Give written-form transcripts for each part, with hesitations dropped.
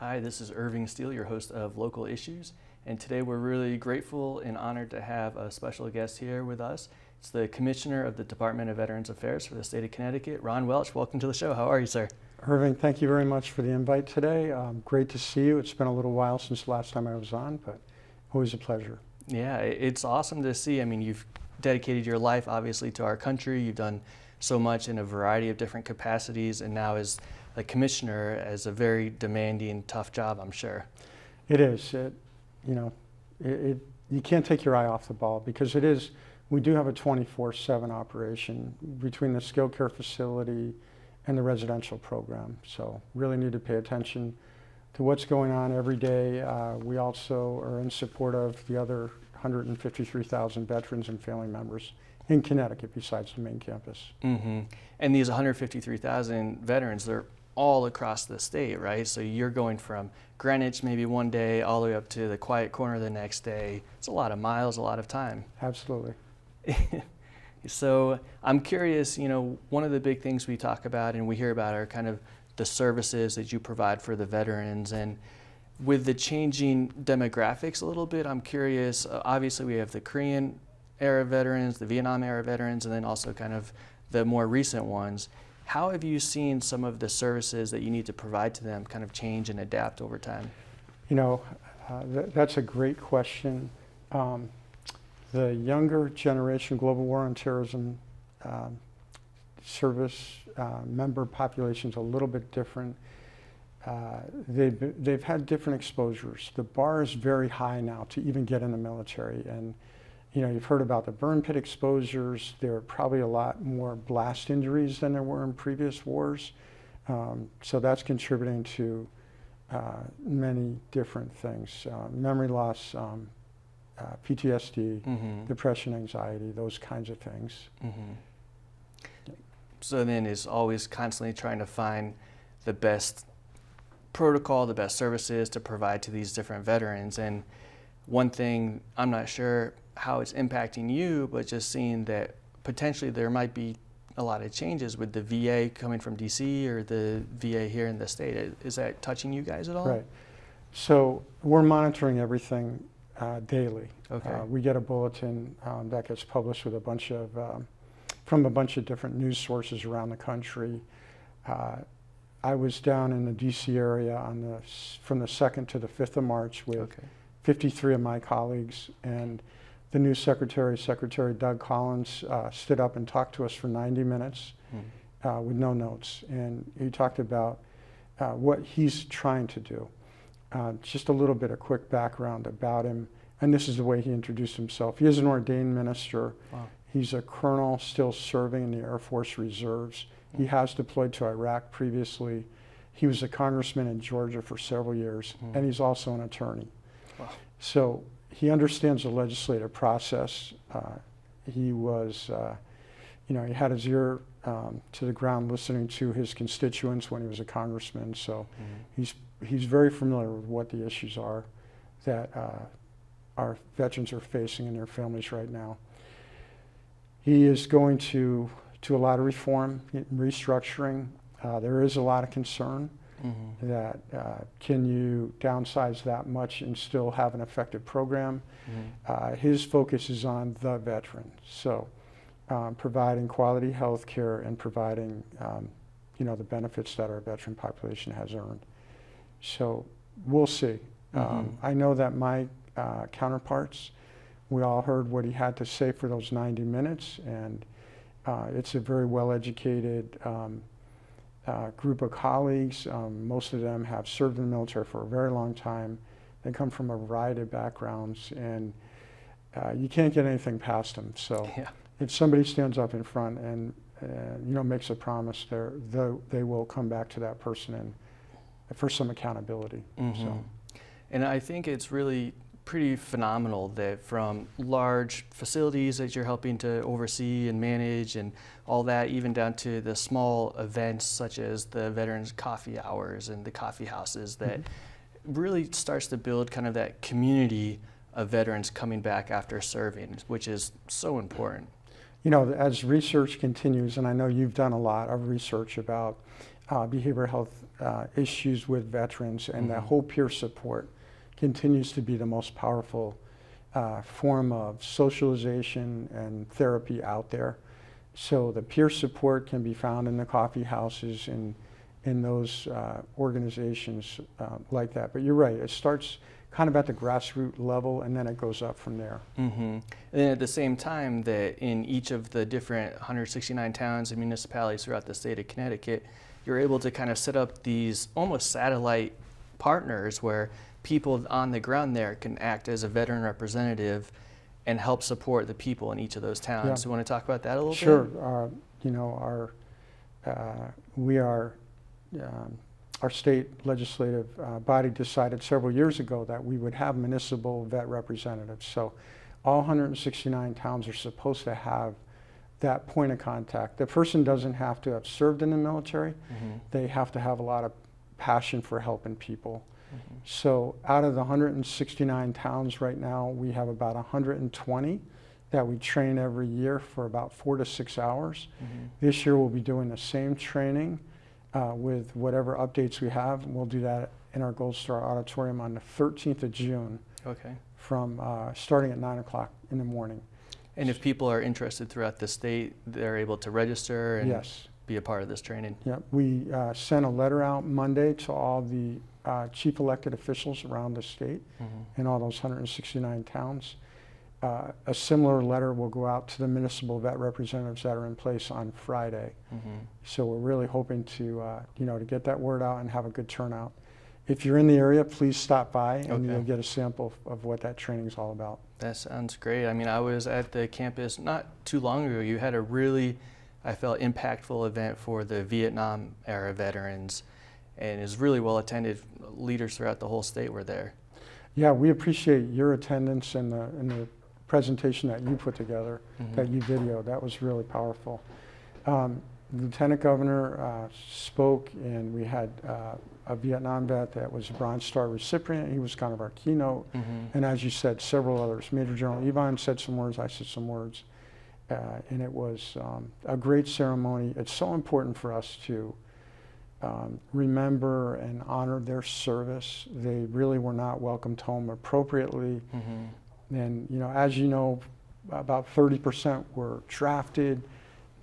Hi, this is Irving Steele, your host of Local Issues, and today we're really grateful and honored to have a special guest here with us. It's the Commissioner of the Department of Veterans Affairs for the state of Connecticut, Ron Welch. Welcome to the show. How are you, sir? Irving, thank you very much for the invite today. Great to see you. It's been a little while since the last time I was on, but always a pleasure. Yeah, it's awesome to see. I mean, you've dedicated your life, obviously, to our country. You've done so much in a variety of different capacities, and now as a commissioner, as a very demanding, tough job, I'm sure. It is. You can't take your eye off the ball because it is. We do have a 24/7 operation between the skilled care facility and the residential program. So really need to pay attention to what's going on every day. We also are in support of the other 153,000 veterans and family members in Connecticut besides the main campus. Mm-hmm. And these 153,000 veterans, they're all across the state, right? So you're going from Greenwich maybe one day all the way up to the quiet corner the next day. It's a lot of miles, a lot of time. Absolutely. So I'm curious, one of the big things we talk about and we hear about are kind of the services that you provide for the veterans. And with the changing demographics a little bit, I'm curious, obviously we have the Korean era veterans, the Vietnam era veterans, and then also kind of the more recent ones. How have you seen some of the services that you need to provide to them kind of change and adapt over time? That's a great question. The younger generation, Global War on Terrorism service member population is a little bit different. They've had different exposures. The bar is very high now to even get in the military. And you've heard about the burn pit exposures. There are probably a lot more blast injuries than there were in previous wars. So that's contributing to many different things. Memory loss, PTSD, mm-hmm. depression, anxiety, those kinds of things. Mm-hmm. So then is always constantly trying to find the best protocol, the best services to provide to these different veterans. And one thing, I'm not sure how it's impacting you, but just seeing that potentially there might be a lot of changes with the VA coming from DC or the VA here in the state. Is that touching you guys at all? Right. So we're monitoring everything daily. Okay. We get a bulletin that gets published with from a bunch of different news sources around the country. I was down in the DC area from the 2nd to the 5th of March with 53 of my colleagues, and the new Secretary Doug Collins, stood up and talked to us for 90 minutes with no notes. And he talked about what he's trying to do. Just a little bit of quick background about him, and this is the way he introduced himself. He is an ordained minister. Wow. He's a colonel still serving in the Air Force Reserves. He has deployed to Iraq previously. He was a congressman in Georgia for several years, and he's also an attorney. Wow. So he understands the legislative process. He was, he had his ear to the ground listening to his constituents when he was a congressman. So he's very familiar with what the issues are that our veterans are facing and their families right now. He is going to a lot of reform, restructuring. There is a lot of concern that can you downsize that much and still have an effective program? His focus is on the veteran. So providing quality health care and providing the benefits that our veteran population has earned. So we'll see. I know that my counterparts, we all heard what he had to say for those 90 minutes, and it's a very well-educated group of colleagues. Most of them have served in the military for a very long time. They come from a variety of backgrounds, and you can't get anything past them. So if somebody stands up in front and makes a promise, they will come back to that person and for some accountability. So. And I think it's really pretty phenomenal that from large facilities that you're helping to oversee and manage and all that, even down to the small events such as the Veterans Coffee Hours and the coffee houses, that really starts to build kind of that community of veterans coming back after serving, which is so important. As research continues, and I know you've done a lot of research about behavioral health issues with veterans, and that whole peer support continues to be the most powerful form of socialization and therapy out there. So the peer support can be found in the coffee houses and in those organizations like that. But you're right, it starts kind of at the grassroots level, and then it goes up from there. And then at the same time, that in each of the different 169 towns and municipalities throughout the state of Connecticut, you're able to kind of set up these almost satellite partners where people on the ground there can act as a veteran representative and help support the people in each of those towns. Yeah. So you want to talk about that a little bit? Sure. You know, our state legislative body decided several years ago that we would have municipal vet representatives. So all 169 towns are supposed to have that point of contact. The person doesn't have to have served in the military. They have to have a lot of passion for helping people. So out of the 169 towns right now, we have about 120 that we train every year for about 4 to 6 hours. This year we'll be doing the same training with whatever updates we have. We'll do that in our Gold Star Auditorium on the 13th of June. Okay. From starting at 9 o'clock in the morning. And if people are interested throughout the state, they're able to register and Yes. be a part of this training. Yeah, we sent a letter out Monday to all the chief elected officials around the state in all those 169 towns. A similar letter will go out to the municipal vet representatives that are in place on Friday. So we're really hoping to, to get that word out and have a good turnout. If you're in the area, please stop by and you'll get a sample of what that training is all about. That sounds great. I mean, I was at the campus not too long ago. You had a really, I felt, impactful event for the Vietnam era veterans, and it was really well attended. Leaders throughout the whole state were there. Yeah, we appreciate your attendance and the presentation that you put together, that you videoed. That was really powerful. Lieutenant Governor spoke, and we had a Vietnam vet that was a Bronze Star recipient. He was kind of our keynote. And as you said, several others. Major General Yvonne said some words, I said some words. And it was a great ceremony. It's so important for us to remember and honor their service. They really were not welcomed home appropriately. And, as you know, about 30% were drafted.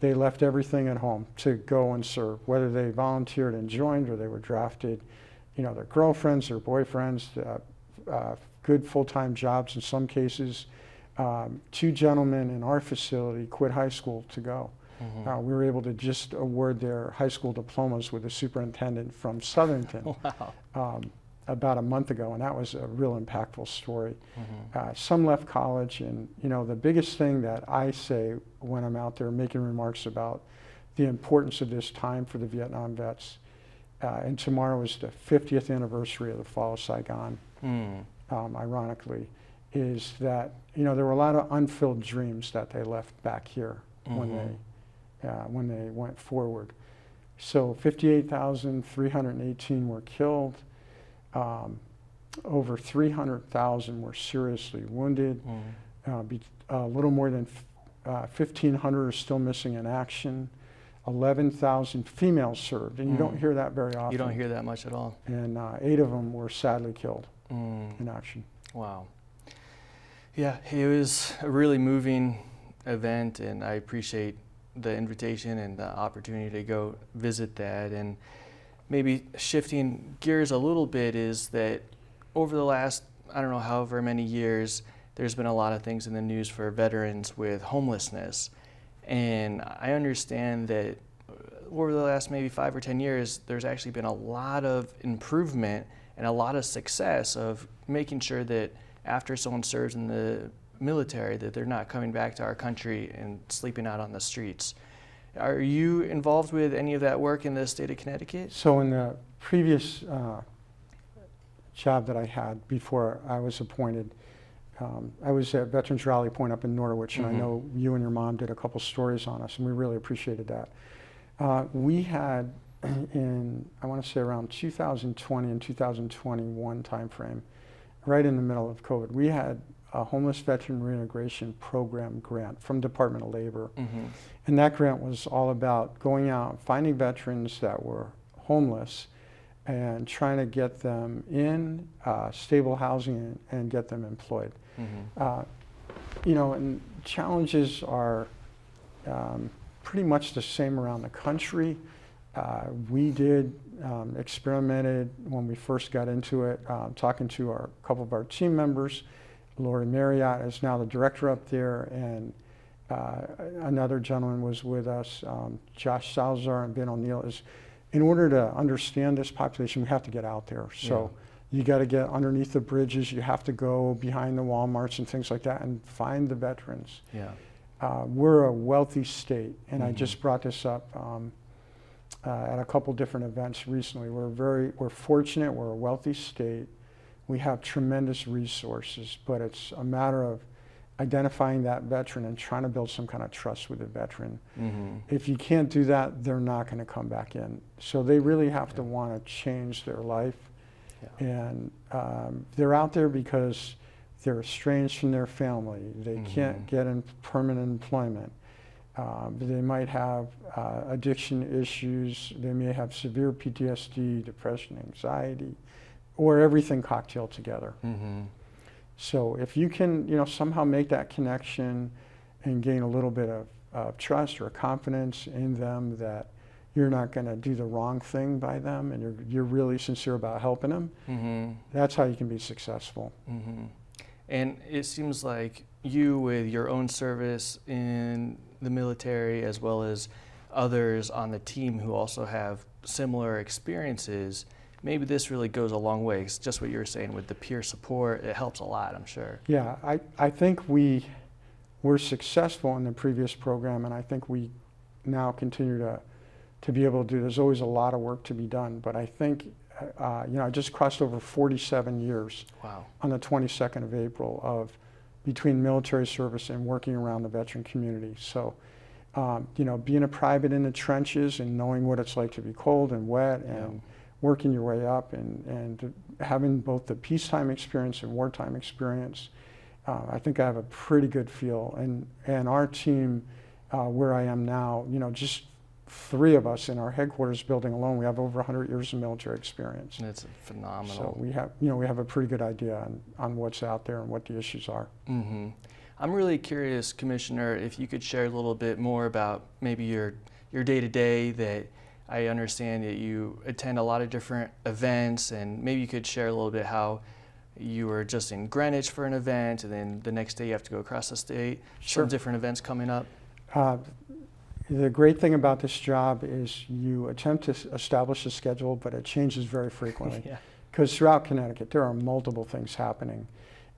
They left everything at home to go and serve, whether they volunteered and joined or they were drafted. Their girlfriends, their boyfriends, good full-time jobs in some cases. 2 gentlemen in our facility quit high school to go. We were able to just award their high school diplomas with the superintendent from Southernton. Wow. About a month ago, and that was a real impactful story. Some left college, and the biggest thing that I say when I'm out there making remarks about the importance of this time for the Vietnam vets, and tomorrow is the 50th anniversary of the fall of Saigon, ironically, is that there were a lot of unfilled dreams that they left back here when they went forward. So 58,318 were killed. Over 300,000 were seriously wounded. A little more than 1,500 are still missing in action. 11,000 females served, and you don't hear that very often. You don't hear that much at all. And 8 of them were sadly killed in action. Wow. Yeah, it was a really moving event, and I appreciate the invitation and the opportunity to go visit that. And maybe shifting gears a little bit is that over the last, I don't know, however many years, there's been a lot of things in the news for veterans with homelessness. And I understand that over the last maybe 5 or 10 years, there's actually been a lot of improvement and a lot of success of making sure that after someone serves in the military, that they're not coming back to our country and sleeping out on the streets. Are you involved with any of that work in the state of Connecticut? So in the previous job that I had before I was appointed, I was at Veterans Rally Point up in Norwich, and I know you and your mom did a couple stories on us, and we really appreciated that. We had in, I want to say around 2020 and 2021 timeframe, right in the middle of COVID, we had a homeless veteran reintegration program grant from Department of Labor. And that grant was all about going out, finding veterans that were homeless and trying to get them in stable housing and get them employed. And challenges are pretty much the same around the country. We experimented when we first got into it, talking to a couple of our team members. Lori Marriott is now the director up there, and another gentleman was with us, Josh Salazar and Ben O'Neill. In order to understand this population, we have to get out there. So you got to get underneath the bridges. You have to go behind the Walmarts and things like that and find the veterans. We're a wealthy state, and I just brought this up at a couple different events recently. We're fortunate. We're a wealthy state. We have tremendous resources, but it's a matter of identifying that veteran and trying to build some kind of trust with the veteran. If you can't do that, they're not going to come back in. So they really have to want to change their life. And they're out there because they're estranged from their family. They can't get in permanent employment. They might have addiction issues. They may have severe PTSD, depression, anxiety, or everything cocktailed together. So if you can, somehow make that connection and gain a little bit of trust or confidence in them that you're not going to do the wrong thing by them, and you're really sincere about helping them, that's how you can be successful. And it seems like you, with your own service in the military, as well as others on the team who also have similar experiences, maybe this really goes a long way. It's just what you were saying with the peer support. It helps a lot, I'm sure. Yeah, I think we were successful in the previous program, and I think we now continue to be able to do. There's always a lot of work to be done, but I think, I just crossed over 47 years on the 22nd of April between military service and working around the veteran community. So, being a private in the trenches and knowing what it's like to be cold and wet and working your way up and having both the peacetime experience and wartime experience, I think I have a pretty good feel. And our team, where I am now, just 3 of us in our headquarters building alone, we have over 100 years of military experience. That's phenomenal. So we have a pretty good idea on what's out there and what the issues are. I'm really curious, Commissioner, if you could share a little bit more about maybe your day-to-day. That I understand that you attend a lot of different events, and maybe you could share a little bit how you were just in Greenwich for an event, and then the next day you have to go across the state. Sure. Some different events coming up. The great thing about this job is you attempt to establish a schedule, but it changes very frequently. Because throughout Connecticut, there are multiple things happening.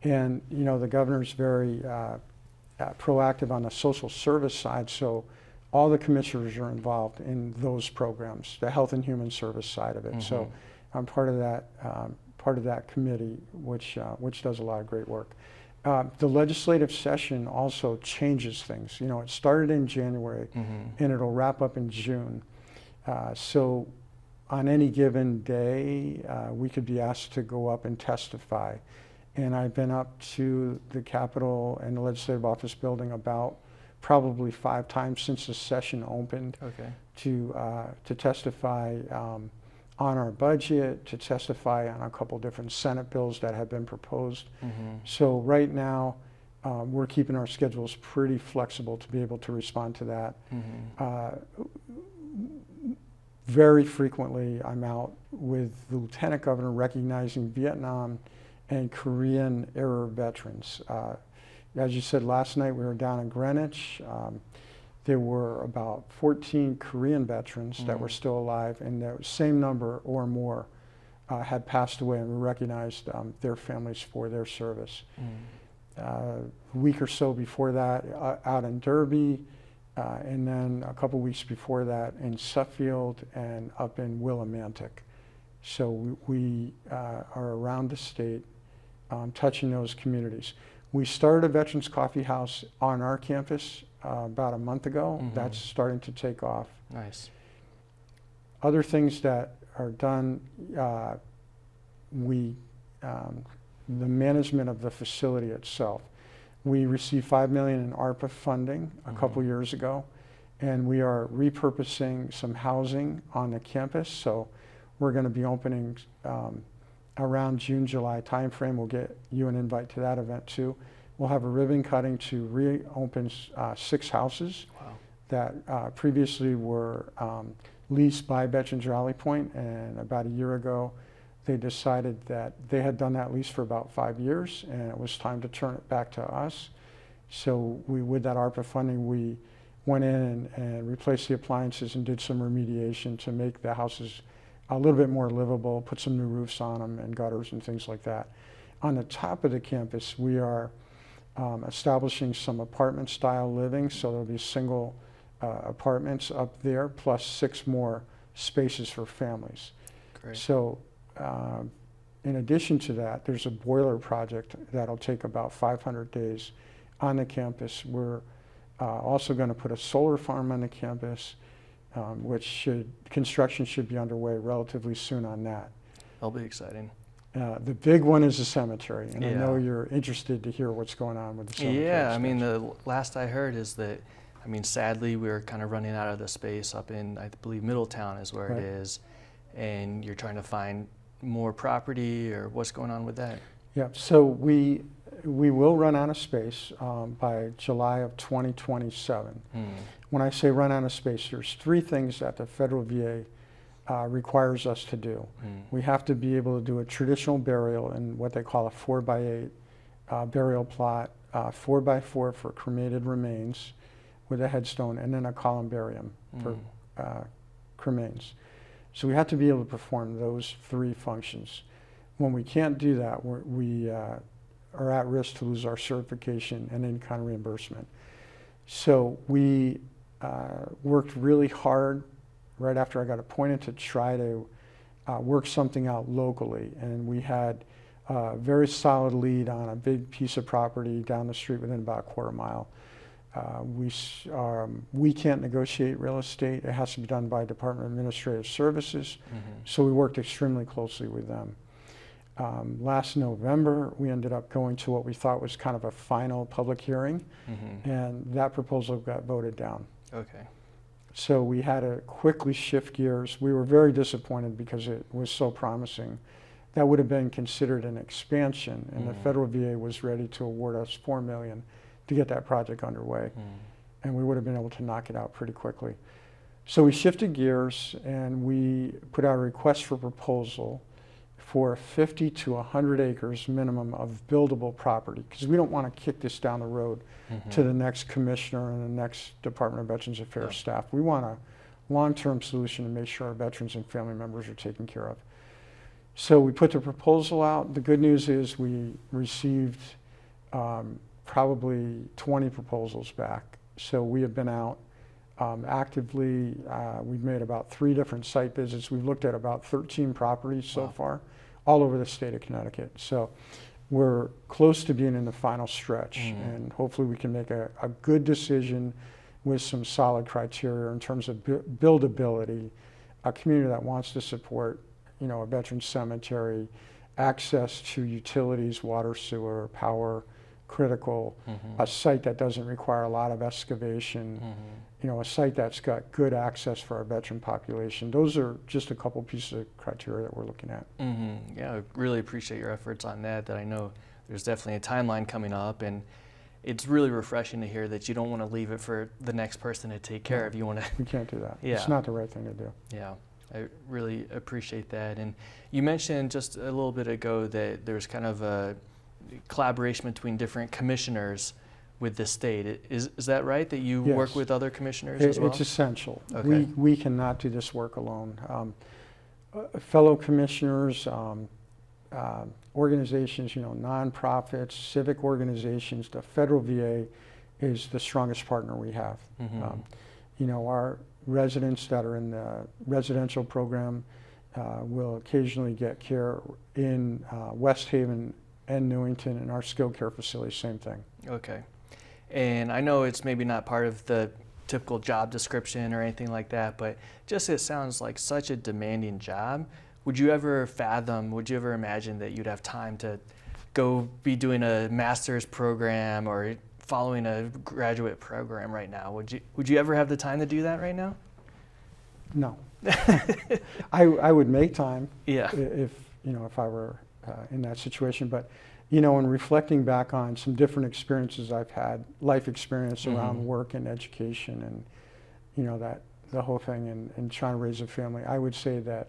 And, the governor's very proactive on the social service side, so all the commissioners are involved in those programs, the health and human service side of it. So I'm part of that committee, which does a lot of great work. The legislative session also changes things. It started in January and it'll wrap up in June. So on any given day, we could be asked to go up and testify. And I've been up to the Capitol and the Legislative Office building about probably 5 times since the session opened to testify on our budget, to testify on a couple different Senate bills that have been proposed. So right now, we're keeping our schedules pretty flexible to be able to respond to that. Very frequently, I'm out with the Lieutenant Governor recognizing Vietnam and Korean era veterans. As you said, last night we were down in Greenwich. There were about 14 Korean veterans that were still alive, and the same number or more had passed away, and we recognized their families for their service. A week or so before that, out in Derby, and then a couple weeks before that in Suffield and up in Willimantic. So we are around the state touching those communities. We started a Veterans Coffee House on our campus about a month ago. That's starting to take off. Nice. Other things that are done, the management of the facility itself. We received $5 million in ARPA funding a couple years ago, and we are repurposing some housing on the campus. So We're going to be opening around June, July timeframe. We'll get you an invite to that event too. We'll have a ribbon cutting to reopen 6 houses Wow. that previously were leased by Veterans Rally Point, and about a year ago they decided that they had done that lease for about 5 years and it was time to turn it back to us. So with that ARPA funding, we went in and replaced the appliances and did some remediation to make the houses a little bit more livable, put some new roofs on them and gutters and things like that. On the top of the campus, we are establishing some apartment style living, so there'll be single apartments up there, plus 6 more spaces for families. Great. So in addition to that, there's a boiler project that'll take about 500 days on the campus. We're also going to put a solar farm on the campus, construction should be underway relatively soon on that. That'll be exciting. The big one is the cemetery, and I know Yeah. you're interested to hear what's going on with the cemetery. Yeah, I mean, expansion. the last I heard is that, I mean, sadly, we're kind of running out of the space up in, I believe, Middletown is where Right. it is, and you're trying to find more property, or what's going on with that? Yeah, so we will run out of space by July of 2027. When I say run out of space, there's 3 things that the federal VA requires us to do. We have to be able to do a traditional burial in what they call a 4x8 burial plot, 4x4 for cremated remains with a headstone, and then a columbarium for cremains. So we have to be able to perform those 3 functions. When we can't do that, we are at risk to lose our certification and in-kind reimbursement. So we worked really hard right after I got appointed to try to work something out locally, and we had a very solid lead on a big piece of property down the street within about a quarter mile. We can't negotiate real estate. It has to be done by Department of Administrative Services, so we worked extremely closely with them. Last November, we ended up going to what we thought was kind of a final public hearing, and that proposal got voted down. Okay. So we had to quickly shift gears. We were very disappointed because it was so promising. That would have been considered an expansion, and the federal VA was ready to award us $4 million to get that project underway, and we would have been able to knock it out pretty quickly. So we shifted gears and we put out a request for proposal for 50 to 100 acres minimum of buildable property, because we don't want to kick this down the road to the next commissioner and the next Department of Veterans Affairs staff. We want a long-term solution to make sure our veterans and family members are taken care of. So we put the proposal out. The good news is we received probably 20 proposals back. So we have been out actively. We've made about 3 different site visits. We've looked at about 13 properties so far, all over the state of Connecticut. So we're close to being in the final stretch, and hopefully we can make a good decision with some solid criteria in terms of buildability, a community that wants to support, you know, a veteran cemetery, access to utilities, water, sewer, power, critical, a site that doesn't require a lot of excavation, you know, a site that's got good access for our veteran population. Those are just a couple pieces of criteria that we're looking at. Yeah, I really appreciate your efforts on that. That I know there's definitely a timeline coming up, and it's really refreshing to hear that you don't want to leave it for the next person to take care of. You want to. We can't do that. Yeah. It's not the right thing to do. Yeah, I really appreciate that. And you mentioned just a little bit ago that there's kind of a collaboration between different commissioners with the state. Is that right, that you Yes. work with other commissioners as well? It's essential. Okay. We cannot do this work alone. Fellow commissioners, organizations, you know, nonprofits, civic organizations, the federal VA is the strongest partner we have. You know, our residents that are in the residential program will occasionally get care in West Haven and Newington, and our skilled care facility, same thing. Okay. And I know it's maybe not part of the typical job description or anything like that, but just it sounds like such a demanding job. Would you ever imagine that you'd have time to go be doing a master's program or following a graduate program right now? Would you ever have the time to do that right now? No. I would make time Yeah. if I were in that situation. But, in reflecting back on some different experiences I've had, life experience around work and education and, that the whole thing and trying to raise a family, I would say that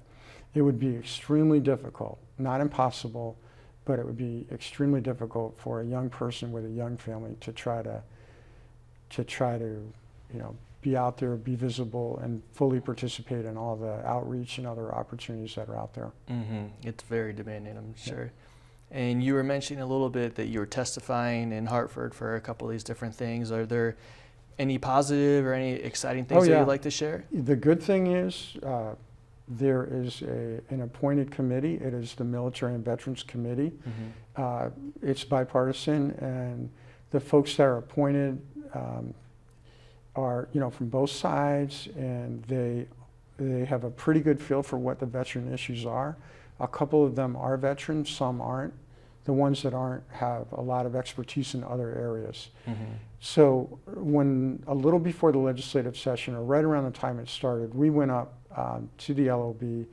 it would be extremely difficult, not impossible, but it would be extremely difficult for a young person with a young family to try to be out there, be visible, and fully participate in all the outreach and other opportunities that are out there. It's very demanding, I'm sure. And you were mentioning a little bit that you were testifying in Hartford for a couple of these different things. Are there any positive or any exciting things that you'd like to share? The good thing is there is an appointed committee. It is the Military and Veterans Committee. It's bipartisan, and the folks that are appointed are from both sides, and they have a pretty good feel for what the veteran issues are. A couple of them are veterans, some aren't. The ones that aren't have a lot of expertise in other areas. So when a little before the legislative session, or right around the time it started, we went up to the LOB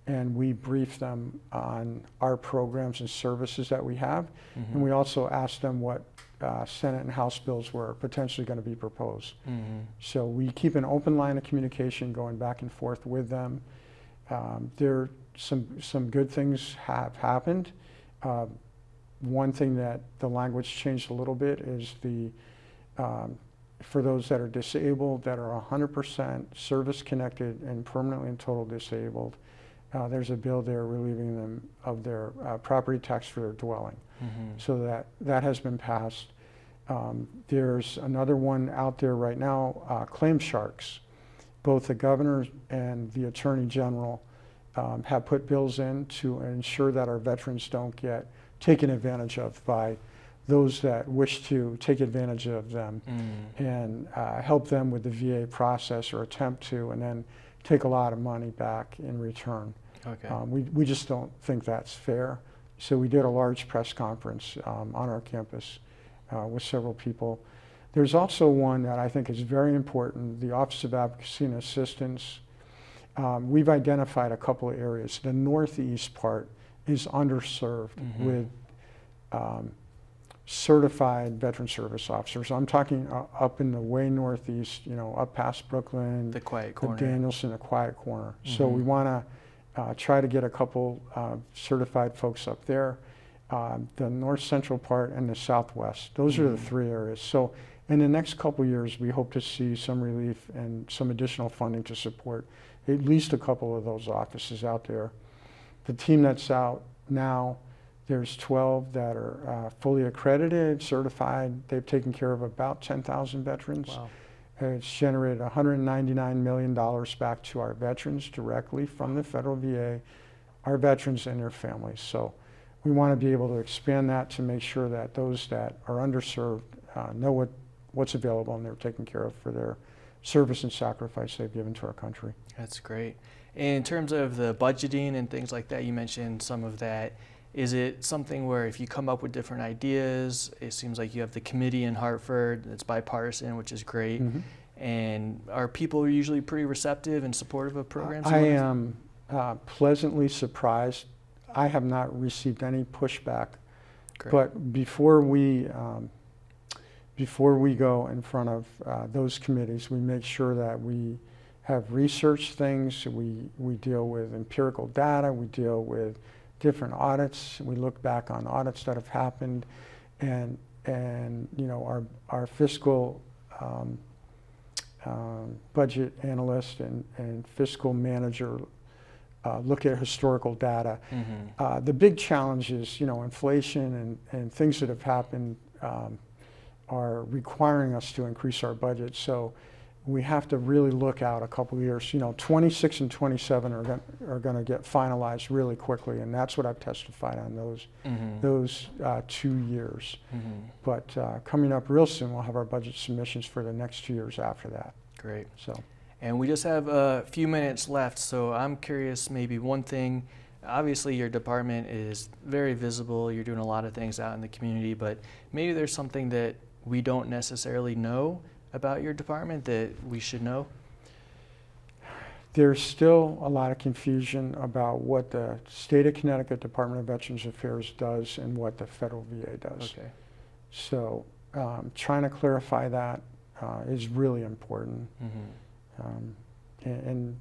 and we briefed them on our programs and services that we have. And we also asked them what Senate and House bills were potentially going to be proposed. So we keep an open line of communication going back and forth with them. There some good things have happened. One thing that the language changed a little bit is for those that are disabled, that are 100% service connected and permanently and total disabled, there's a bill there relieving them of their property tax for their dwelling. So that has been passed. There's another one out there right now, claim sharks. Both the governor and the attorney general have put bills in to ensure that our veterans don't get taken advantage of by those that wish to take advantage of them and help them with the VA process or attempt to, and then take a lot of money back in return. We just don't think that's fair. So we did a large press conference on our campus with several people. There's also one that I think is very important, the Office of Advocacy and Assistance. We've identified a couple of areas. The northeast part is underserved with certified veteran service officers. I'm talking up in the way northeast, up past Brooklyn, the Quiet Corner, the Danielson, the Quiet Corner. So we want to try to get a couple certified folks up there. The north central part and the southwest. Those are the three areas. So in the next couple of years, we hope to see some relief and some additional funding to support at least a couple of those offices out there. The team that's out now, there's 12 that are fully accredited, certified. They've taken care of about 10,000 veterans. Wow. It's generated $199 million back to our veterans directly from the federal VA, our veterans and their families. So we want to be able to expand that to make sure that those that are underserved know what's available and they're taken care of for their service and sacrifice they've given to our country. That's great. And in terms of the budgeting and things like that, you mentioned some of that. Is it something where if you come up with different ideas, it seems like you have the committee in Hartford that's bipartisan, which is great. And are people usually pretty receptive and supportive of programs? I am pleasantly surprised. I have not received any pushback. Great. But before we go in front of those committees, we make sure that we have researched things. We deal with empirical data. We deal with different audits. We look back on audits that have happened, and our fiscal budget analyst and fiscal manager look at historical data. The big challenge is inflation and things that have happened are requiring us to increase our budget. So we have to really look out a couple of years. 26 and 27 are going to get finalized really quickly, and that's what I've testified on those 2 years. But coming up real soon, we'll have our budget submissions for the next 2 years after that. Great. So, and we just have a few minutes left, so I'm curious, maybe one thing. Obviously, your department is very visible. You're doing a lot of things out in the community, but maybe there's something that we don't necessarily know about your department that we should know? There's still a lot of confusion about what the state of Connecticut Department of Veterans Affairs does and what the federal VA does. Okay. So trying to clarify that is really important. And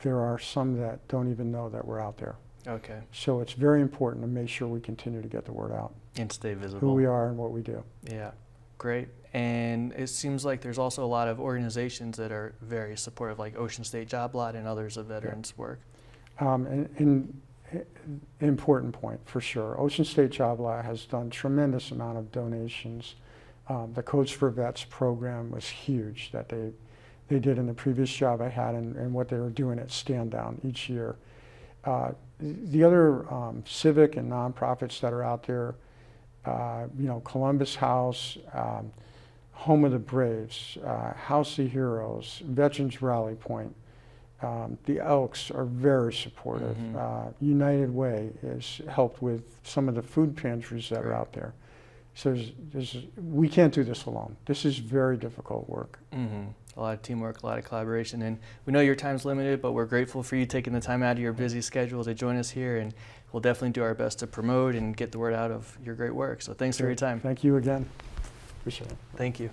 there are some that don't even know that we're out there. Okay. So it's very important to make sure we continue to get the word out, And stay visible. who we are and what we do. Yeah, great. And it seems like there's also a lot of organizations that are very supportive, like Ocean State Job Lot and others of veterans work. And important point for sure. Ocean State Job Lot has done tremendous amount of donations. The Codes for Vets program was huge that they did in the previous job I had, and what they were doing at Stand Down each year. The other civic and nonprofits that are out there, Columbus House, Home of the Braves, House of Heroes, Veterans Rally Point, the Elks are very supportive. United Way has helped with some of the food pantries that are out there. So we can't do this alone. This is very difficult work. A lot of teamwork, a lot of collaboration, and we know your time's limited, but we're grateful for you taking the time out of your busy schedule to join us here, and we'll definitely do our best to promote and get the word out of your great work. So thanks for your time. Thank you again. Appreciate it. Thank you.